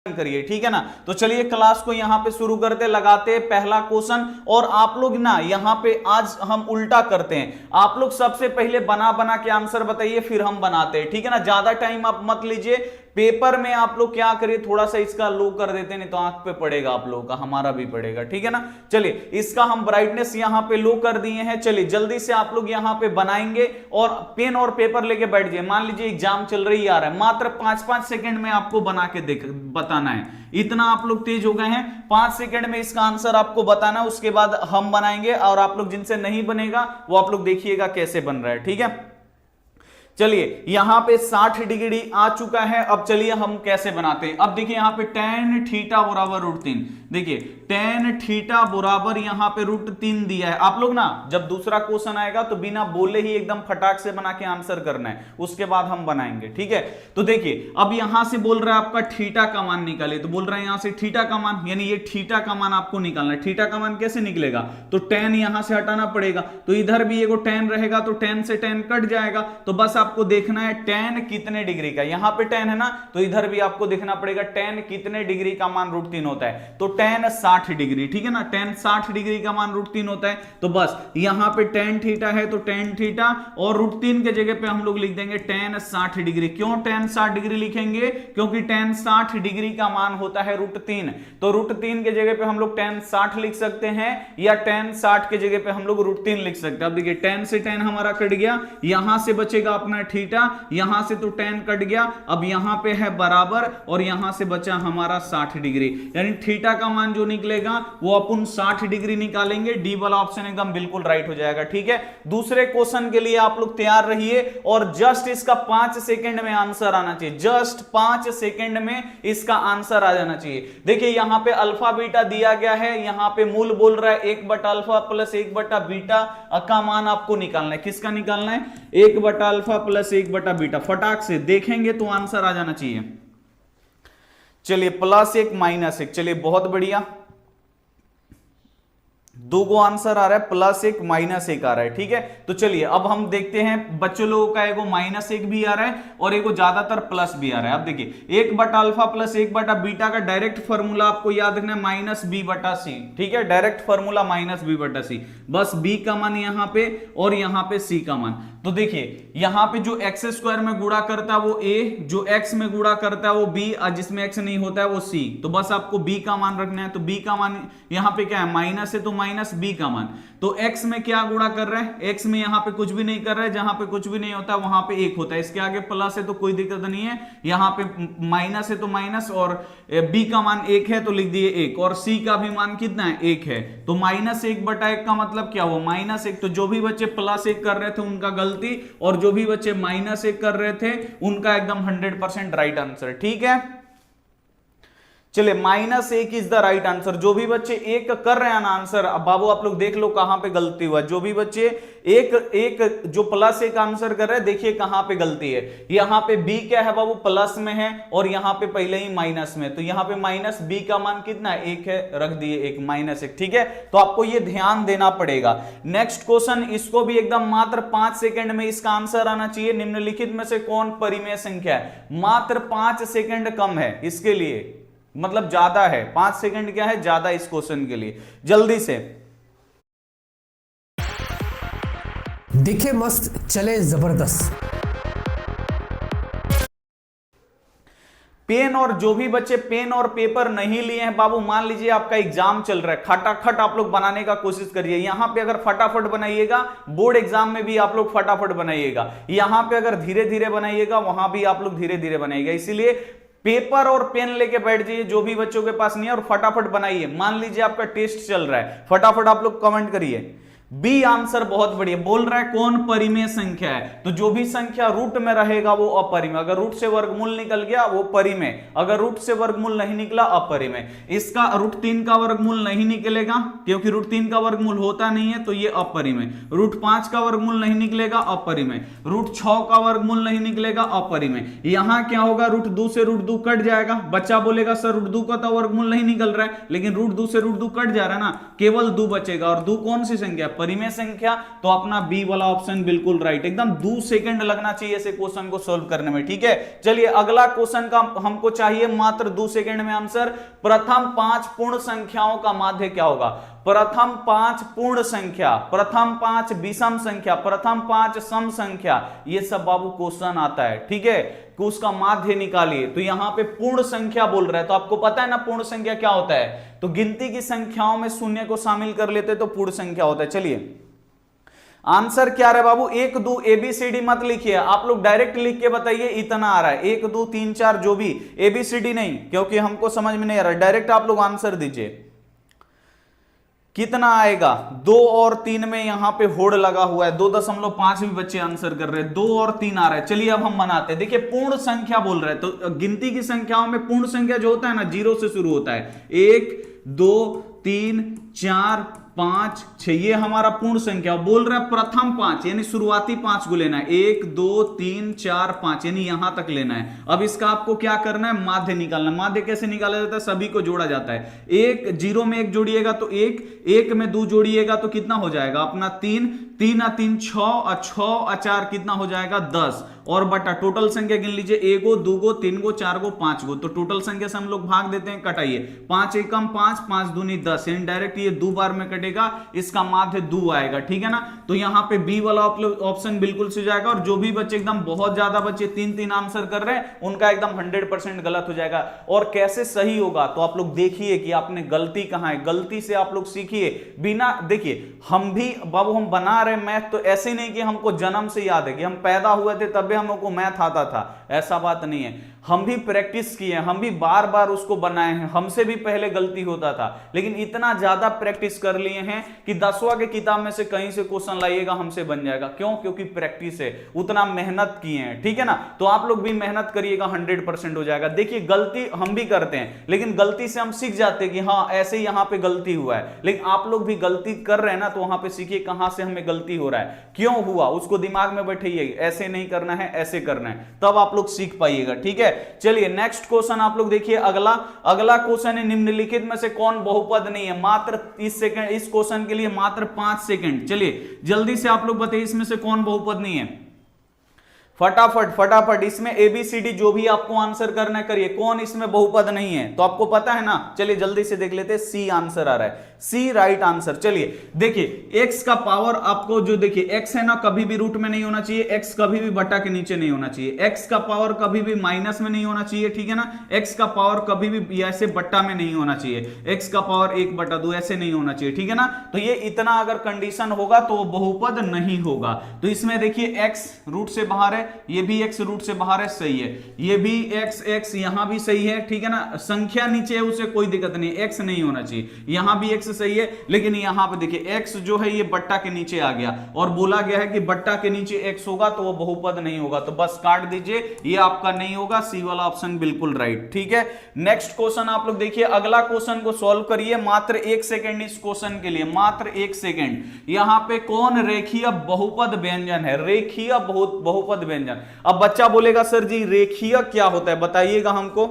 करिए, ठीक है ना। तो चलिए क्लास को यहां पे शुरू करते लगाते पहला क्वेश्चन। और आप लोग ना यहां पे आज हम उल्टा करते हैं, आप लोग सबसे पहले बना बना के आंसर बताइए फिर हम बनाते हैं, ठीक है ना। ज्यादा टाइम आप मत लीजिए, पेपर में आप लोग क्या करिए थोड़ा सा इसका लो कर देते हैं, नहीं तो आंख पे पड़ेगा आप लोगों का, हमारा भी पड़ेगा, ठीक है ना। चलिए इसका हम ब्राइटनेस यहां पे लो कर दिए हैं। चलिए जल्दी से आप लोग यहां पे बनाएंगे और पेन और पेपर लेके बैठ जाइए। मान लीजिए एग्जाम चल रही आ रहा है, मात्र 5-5 सेकंड में आपको बना के बताना है। इतना आप लोग तेज हो गए हैं, 5 सेकंड में इसका आंसर आपको बताना है, उसके बाद हम बनाएंगे। और आप लोग जिनसे नहीं बनेगा वो आप लोग देखिएगा कैसे बन रहा है, ठीक है। चलिए यहां पे 60 डिग्री आ चुका है। अब चलिए हम कैसे बनाते हैं। अब देखिए यहां पे tan थीटा बराबर √3, देखिए tan थीटा बराबर यहां पे √3 दिया है। आप लोग ना जब दूसरा क्वेश्चन आएगा तो बिना बोले ही एकदम फटाक से बना के आंसर करना है, उसके बाद हम बनाएंगे, ठीक है। तो देखिए अब यहां से बोल रहा है आपका थीटा का मान निकाले, तो बोल रहा है यहां से थीटा का मान, यानी ये थीटा का मान आपको निकालना है। थीटा का मान कैसे निकलेगा, तो tan यहां से हटाना पड़ेगा, तो इधर भी एगो tan रहेगा, तो tan से tan कट जाएगा। तो बस आपको देखना है tan कितने डिग्री का, यहां पे tan है ना, तो इधर भी आपको देखना पड़ेगा tan कितने डिग्री का मान √3 होता है। तो tan 60 डिग्री, ठीक है ना, tan 60 डिग्री का मान √3 होता है। तो बस यहां पे tan थीटा है तो tan थीटा, और √3 के जगह पे हम लोग लिख देंगे tan 60 डिग्री। क्यों tan 60 डिग्री लिखेंगे, क्योंकि tan 60 डिग्री का मान होता है √3। तो √3 के जगह पे हम लोग tan 60 लिख सकते हैं, या tan 60 के जगह पे हम लोग √3 लिख सकते हैं। अब देखिए tan से tan हमारा कट गया, यहां से बचेगा अपना थीटा, यहां से तो tan कट गया, अब यहां पे है बराबर, और यहां से बचा हमारा 60 डिग्री, यानी थीटा का मान जो निकलेगा वो अपन 60 डिग्री निकालेंगे। डी वाला ऑप्शन एकदम बिल्कुल राइट हो जाएगा, ठीक है। दूसरे क्वेश्चन के लिए आप लोग तैयार रहिए, और जस्ट इसका 5 सेकंड में आंसर आना चाहिए, जस्ट 5 सेकंड में इसका आंसर आ जाना चाहिए। देखिए यहां पे अल्फा बीटा दिया गया है, यहां पे मूल बोल रहा है 1/अल्फा प्लस 1/बीटा का मान आपको निकालना है। किसका निकालना है, 1/अल्फा प्लस 1/बीटा। फटाक से देखेंगे तो आंसर आ जाना चाहिए। चलिए +1 -1, चलिए बहुत बढ़िया, दो गो आंसर आ रहा है, +1 -1 आ रहा है, ठीक है। तो चलिए अब हम देखते हैं, बच्चों लोगों का एगो -1 भी आ रहा है और एगो ज्यादातर प्लस भी आ रहा है। अब देखिए 1/अल्फा प्लस 1/बीटा का डायरेक्ट फॉर्मूला आपको याद रखना है -b/c, ठीक है, डायरेक्ट फॉर्मूला -b/c। बस b का मान यहां पे और यहां पे c का मान। तो देखिए यहां पे जो x² में गुणा करता है वो a, जो x में गुणा करता है वो b, जिसमें x नहीं होता है वो c। तो बस आपको b का मान रखना है। तो b का मान यहां पे क्या है, माइनस है, तो माइनस b का मान। तो x में क्या गुणा कर रहा है, x में यहां पे कुछ भी नहीं कर रहा है, जहां पे कुछ भी नहीं होता वहां पे 1 होता है। इसके आगे प्लस है तो कोई दिक्कत नहीं है, यहां पे माइनस है तो माइनस, और b का मान 1 है तो लिख दिए 1, और c का भी मान कितना है, 1 है। तो -1/1 का मतलब क्या हुआ, -1। तो जो भी बच्चे +1 कर रहे थे उनका गलती, और जो भी बच्चे -1 कर रहे थे उनका एकदम 100% राइट आंसर, ठीक है। चलिए -1 इज द राइट आंसर। जो भी बच्चे 1 कर रहे हैं ना आंसर, अब बाबू आप लोग देख लो कहां पे गलती हुआ। जो भी बच्चे एक जो +1 आंसर कर रहे हैं, देखिए कहां पे गलती है। यहां पे b क्या है बाबू, प्लस में है, और यहां पे पहले ही माइनस में, तो यहां पे -b का मान कितना है, 1 है, रख दिए 1 -1, ठीक है। तो आपको ये ध्यान देना पड़ेगा। नेक्स्ट क्वेश्चन, इसको भी एकदम मात्र 5 सेकंड में इसका आंसर आना चाहिए। निम्नलिखित में से कौन परिमेय संख्या है, मात्र 5 सेकंड कम है इसके लिए, मतलब ज्यादा है, 5 सेकंड क्या है, ज्यादा इस क्वेश्चन के लिए। जल्दी से दिखे मस्त चले जबरदस्त। पेन, और जो भी बच्चे पेन और पेपर नहीं लिए हैं बाबू, मान लीजिए आपका एग्जाम चल रहा है, खटाखट आप लोग बनाने का कोशिश करिए। यहां पे अगर फटाफट बनाइएगा, बोर्ड एग्जाम में भी आप लोग फटाफट बनाइएगा। यहां पे अगर धीरे धीरे बनाइएगा, वहां भी आप लोग धीरे धीरे बनाइएगा। इसीलिए पेपर और पेन लेके बैठ जाइए जो भी बच्चों के पास नहीं है, और फटाफट बनाइए। मान लीजिए आपका टेस्ट चल रहा है, फटाफट आप लोग कमेंट करिए। बी आंसर बहुत बढ़िया, बोल रहा है कौन परिमेय संख्या है, तो जो भी संख्या रूट में रहेगा वो अपरिमेय। अगर रूट से वर्गमूल निकल गया वो परिमेय, अगर रूट से वर्गमूल नहीं निकला अपरिमेय। इसका √3 का वर्गमूल नहीं निकलेगा, क्योंकि √3 का वर्गमूल होता नहीं है, तो ये अपरिमेय। √5 का वर्गमूल नहीं निकलेगा, अपरिमेय। √6 का वर्गमूल नहीं निकलेगा, अपरिमेय। यहां क्या होगा, √2 से √2 कट जाएगा। बच्चा बोलेगा सर √2 का तो वर्गमूल नहीं निकल रहा है, लेकिन √2 से √2 कट जा रहा है ना, केवल 2 बचेगा। और 2 कौन सी संख्या है, परिमेय संख्या, तो अपना बी वाला ऑप्शन बिल्कुल राइट, एकदम 2 सेकंड लगना चाहिए ऐसे क्वेश्चन को सोल्व करने में। ठीक है, चलिए अगला क्वेश्चन का हमको चाहिए मात्र 2 सेकंड में आंसर। प्रथम 5 पूर्ण संख्याओं का माध्य क्या होगा? प्रथम 5 पूर्ण संख्या, प्रथम 5 विषम संख्या, प्रथम 5 सम संख्या, ये सब बाबू क्वेश्चन आता है। ठीक है, कि उसका माध्य निकालिए। तो यहां पे पूर्ण संख्या बोल रहा है, तो आपको पता है ना पूर्ण संख्या क्या होता है, तो गिनती की संख्याओं में शून्य को शामिल कर लेते तो पूर्ण संख्या होता है। चलिए आंसर क्या रहा है बाबू? 1 2 ABCD मत लिखिए, आप लोग डायरेक्ट लिख के बताइए इतना आ रहा है, 1 2 3 4 जो भी, ABCD नहीं, क्योंकि हमको समझ में नहीं आ रहा। डायरेक्ट आप लोग आंसर दीजिए, कितना आएगा? 2 और 3 में यहां पे होड़ लगा हुआ है, 2.5 भी बच्चे आंसर कर रहे हैं, 2 और 3 आ रहा है। चलिए अब हम बनाते हैं। देखिए पूर्ण संख्या बोल रहे हैं, तो गिनती की संख्याओं में पूर्ण संख्या जो होता है ना, 0 से शुरू होता है। 1 2 3 4 5 6, ये हमारा पूर्ण संख्या। बोल रहा है प्रथम 5 यानी शुरुआती 5 को लेना है, 1 2 3 4 5 यानी यहां तक लेना है। अब इसका आपको क्या करना है? माध्य निकालना। माध्य कैसे निकाला जाता है? सभी को जोड़ा जाता है। 1 0 में 1 जोड़िएगा तो 1, 1 में 2 जोड़िएगा तो कितना हो जाएगा अपना 3, 3 और 3 6 और 6 और 4 कितना हो जाएगा 10, और बटा टोटल संख्या गिन लीजिए, 1 2 3 4 5, तो टोटल संख्या से हम लोग भाग देते हैं, कटाइए। 5 एकम 5, 5 दूनी 10, यानी डायरेक्ट ये 2 बार में कटेगा, इसका माध्य 2 आएगा। ठीक है ना, तो यहां पे बी वाला ऑप्शन बिल्कुल से जाएगा। और जो भी बच्चे एकदम बहुत ज्यादा बच्चे 3 आंसर कर रहे हैं, उनका एकदम 100% गलत हो जाएगा। और कैसे सही होगा, तो आप लोग देखिए कि आपने गलती कहां है, गलती से आप लोग सीखिए। बिना देखिए हम भी बाबू हम बना रहे मैथ, तो ऐसे नहीं कि हमको जन्म से याद है कि हम पैदा हुए थे तब भी हमको मैथ आता था, ऐसा बात नहीं है। हम भी प्रैक्टिस किए, हम भी बार बार उसको बनाए हैं, हमसे भी पहले गलती होता था, लेकिन इतना ज्यादा प्रैक्टिस कर लिए हैं कि 10वां के किताब में से कहीं से क्वेश्चन लाइएगा हमसे बन जाएगा। क्यों? क्योंकि प्रैक्टिस है, उतना मेहनत किए हैं। ठीक है ना, तो आप लोग भी मेहनत करिएगा, 100% हो जाएगा। देखिए गलती हम भी करते हैं, लेकिन गलती से हम सीख जाते हैं कि हाँ ऐसे ही यहां पे गलती हुआ है। लेकिन आप लोग भी गलती कर रहे हैं ना, तो वहां पे सीखिए कहां से हमें गलती हो रहा है, क्यों हुआ, उसको दिमाग में बैठाइए। ऐसे नहीं करना है, ऐसे करना है, तब आप लोग सीख पाइएगा। ठीक है, चलिए नेक्स्ट क्वेश्चन आप लोग देखिए। अगला क्वेश्चन है, निम्नलिखित में से कौन बहुपद नहीं है? मात्र 30 सेकंड, इस क्वेश्चन के लिए मात्र 5 सेकंड। चलिए जल्दी से आप लोग बताइए इसमें से कौन बहुपद नहीं है, फटाफट। इसमें ABCD जो भी आपको आंसर करना है करिए, कौन इसमें बहुपद नहीं है, तो आपको पता है ना। चलिए जल्दी से देख लेते हैं, सी आंसर आ रहा है, सी राइट आंसर। चलिए देखिए x का पावर आपको जो देखिए x है ना, कभी भी रूट में नहीं होना चाहिए, x कभी भी बटा के नीचे नहीं होना चाहिए, x का पावर कभी भी माइनस में नहीं होना चाहिए। ठीक है ना, x का पावर कभी भी ऐसे बट्टा में नहीं होना चाहिए, x का पावर 1/2 ऐसे नहीं होना चाहिए। ठीक है ना, तो ये इतना अगर कंडीशन होगा तो वो बहुपद नहीं होगा। तो इसमें देखिए x रूट से बाहर है, ये भी x रूट से बाहर है, सही है। ये भी x यहां भी सही है। ठीक है ना, संख्या नीचे है उसे कोई दिक्कत नहीं, x नहीं होना चाहिए। यहां भी x सही है, लेकिन यहां पे देखिए x जो है ये बट्टा के नीचे आ गया, और बोला गया है कि बट्टा के नीचे x होगा तो वो बहुपद नहीं होगा, तो बस काट दीजिए, ये आपका नहीं होगा। सी वाला ऑप्शन बिल्कुल राइट। ठीक है, नेक्स्ट क्वेश्चन आप लोग देखिए। अगला क्वेश्चन को सॉल्व करिए, मात्र 1 सेकंड इस क्वेश्चन के लिए, मात्र 1 सेकंड। यहां पे कौन रेखीय बहुपद व्यंजन है? रेखीय बहुपद व्यंजन। अब बच्चा बोलेगा सर जी रेखीय क्या होता है, बताइएगा हमको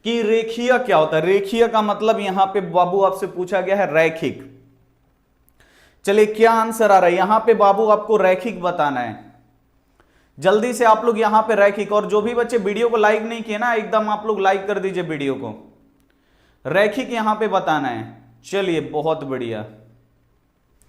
कि रेखीय क्या होता है। रेखीय का मतलब यहां पे बाबू आपसे पूछा गया है रैखिक। चलिए क्या आंसर आ रहा है यहां पे बाबू, आपको रैखिक बताना है। जल्दी से आप लोग यहां पे रैखिक, और जो भी बच्चे वीडियो को लाइक नहीं किए ना, एकदम आप लोग लाइक कर दीजिए वीडियो को। रैखिक यहां पे बताना है। चलिए बहुत बढ़िया,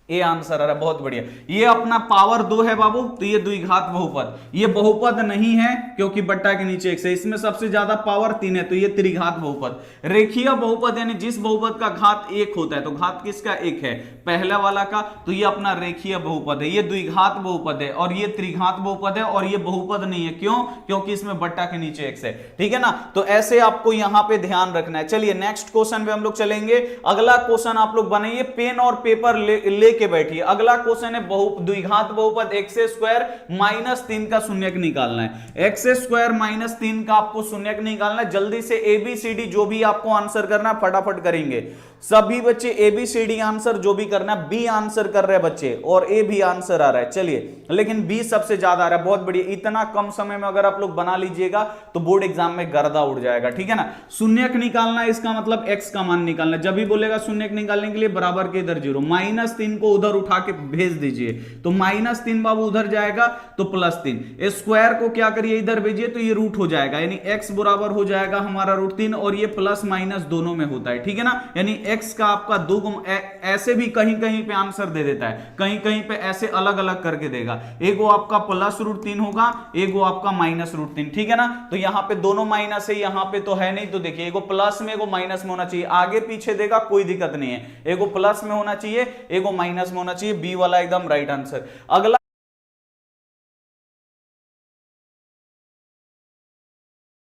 ये आंसर आ रहा है, बहुत बढ़िया। ये अपना पावर 2 है बाबू, तो ये द्विघात बहुपद, ये बहुपद नहीं है क्योंकि बट्टा के नीचे x है। इसमें सबसे ज्यादा पावर 3 है, तो ये त्रिघात बहुपद। रेखीय बहुपद यानी जिस बहुपद का घात 1 होता है, तो घात किसका 1 है? पहला वाला का, तो ये अपना रेखीय बहुपद है। ये द्विघात बहुपद है, और ये त्रिघात बहुपद है, और ये बहुपद नहीं है। क्यों? क्योंकि इसमें बट्टा के नीचे x है। ठीक है ना, तो ऐसे आपको यहां पे ध्यान रखना है। चलिए नेक्स्ट क्वेश्चन पे हम लोग चलेंगे। अगला क्वेश्चन आप लोग बनाइए, पेन और पेपर ले के बैठिए। अगला क्वेश्चन है द्विघात बहुपद x² - 3 का शून्यक निकालना है। x² - 3 का आपको शून्यक निकालना है। जल्दी से ABCD जो भी आपको आंसर करना है फटाफट करेंगे। सभी बच्चे ABCD आंसर जो भी करना है, बी आंसर कर रहे हैं बच्चे और ए भी आंसर आ रहा है। चलिए, लेकिन बी सबसे ज्यादा आ रहा है, बहुत बढ़िया। इतना कम समय में अगर आप लोग बना लीजिएगा तो बोर्ड एग्जाम में गर्दा उड़ जाएगा, ठीक है ना। शून्यक निकालना है, इसका मतलब x का मान निकालना। जब भी बोलेगा शून्यक निकालने के लिए बराबर के इधर 0, -3 को उधर उठा के भेज दीजिए, तो -3 बाबू उधर जाएगा तो +3। स्क्वायर को क्या करिए, इधर भेजिए तो ये रूट हो जाएगा, यानी x बराबर हो जाएगा हमारा √3 और ये प्लस माइनस दोनों में होता है, ठीक है ना। यानी x का आपका 2 ऐसे भी कहीं कहीं पे आंसर दे देता है, कहीं कहीं पे ऐसे अलग अलग करके देगा। एगो आपका +√3 होगा, एगो आपका -√3, ठीक है ना। तो यहां पे दोनों माइनस है, यहां पे तो है नहीं, तो देखिए एगो प्लस में एगो माइनस में होना चाहिए। आगे पीछे देगा कोई दिक्कत नहीं है, एगो प्लस में होना चाहिए, एगो माइनस में होना चाहिए। बी वाला एकदम राइट आंसर। अगला